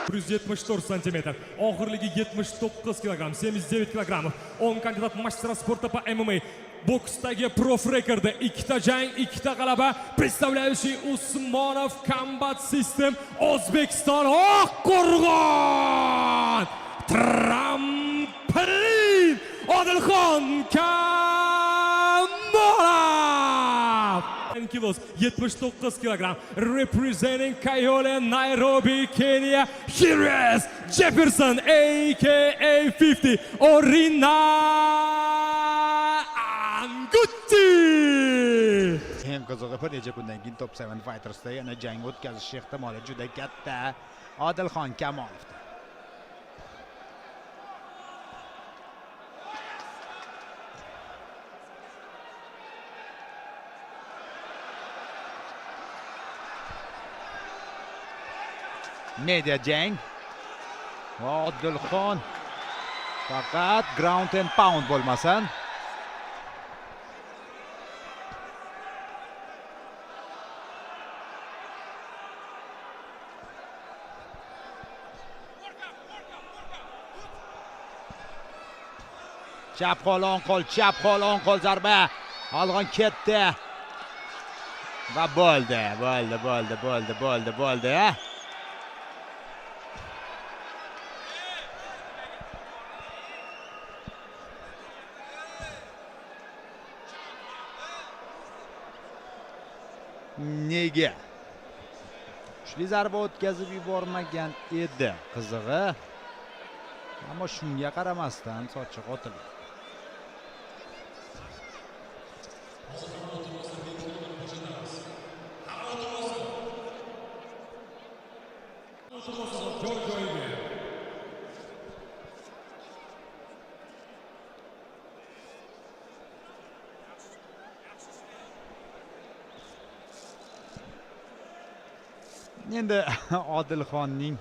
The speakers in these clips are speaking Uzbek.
174 cm. Oxirligi 79 kg, 79 kg. 10 kandidat mastera sporta по MMA. Boksdagi prof rekordi 2 ta jang, 2 ta g'alaba. Представляющий Usmonov Combat System O'zbekiston Oqqo'rg'on. Trampolin Odilxon Kamolov. Kilos 79 kg. Representing Kayole, Nairobi, Kenya, Here's Jefferson aka 50 Orina Anguti. Hem qizig'i bir necha kundan keyin Top 7 Fighters'da yana jang o'tkazish ehtimoli juda katta. Odilxon Kamolovda. Media jang. Odilxon faqat ground and pound bo'lmasin. Chap qo'l, o'ng qo'l zarba. Olg'on ketdi. Va bo'ldi. Nega? Kuchli zarba o'tkazib yubormagan edi qizig'i. Ammo shunga qaramasdan sochiq otildi. Endi Odilxonning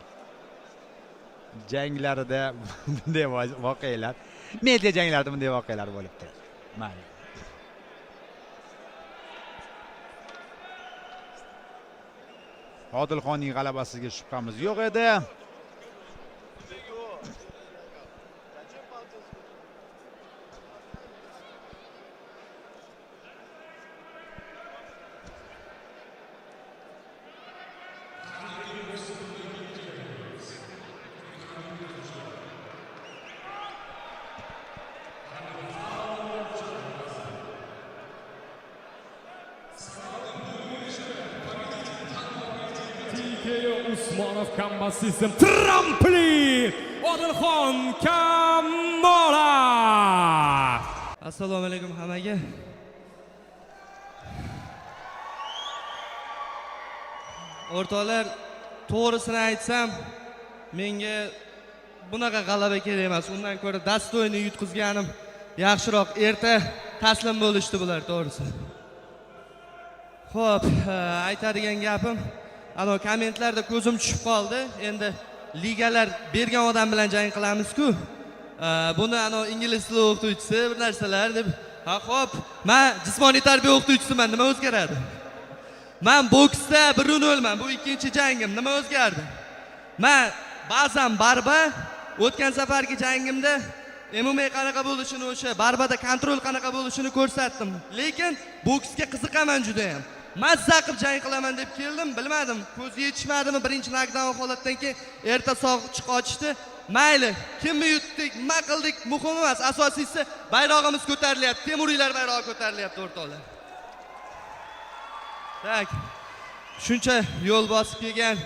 janglarida bunday voqealar, media janglarida bunday voqealar bo'lib turadi. Mayli. Odilxonning g'alabasiga shubhamiz yo'q edi. Usmonov Combat System Trampolin Odilxon Kamolov. Assalomu alaykum hammaga. O'rtoqlar, to'g'risini aytsam, menga bunaqa g'alaba kerak emas. Undan ko'ra dastoyni yutqizganim yaxshiroq. Erta taslim bo'lishdi bular, to'g'risi. Xo'p, aytadigan gapim, ana kommentlarda ko'zim tushib qoldi. Endi ligalar bergan odam bilan jang qilamiz-ku. Buni ana ingliz tili o'qituvchisi bir narsalar deb. Ha, xo'p, men jismoniy tarbiya o'qituvchisiman, nima o'zgaradi? Men boksda 1-0man, bu ikkinchi jangim, nima o'zgardi? Men ba'zan barba o'tgan safargi jangimda MMA qanaqa bo'lishini, o'sha barbada kontrol qanaqa bo'lishini ko'rsatdim. Lekin boksga qiziqaman juda ham. Mazza qilib jang qilaman deb keldim, bilmadim. Ko'z yetishmadimi birinchi knockdown holatdan keyin erta soq ochdi. Mayli, kimni yutdik, nima qildik, muhim emas. Asosiysi bayrog'imiz ko'tarilyapti. Temuriylar bayrog'i ko'tarilyapti, o'rtoqlar. Tak. Shuncha yo'l bosib kelgan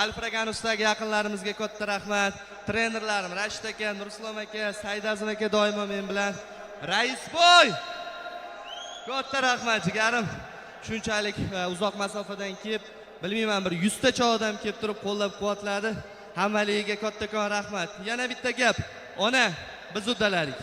Alfraganusdagi yaqinlarimizga katta rahmat. Trenerlarim Rashid aka, Nurislom aka, Saidazim aka doimo men bilan. Raisboy! Katta rahmat jigarim. Shunchalik uzoq masofadan kelib, bilmayman, bir 100 tacha odam kelib turib qo'llab-quvvatladi. Hammaligiga kattakon rahmat. Yana bitta gap. Ona, biz uddalarik.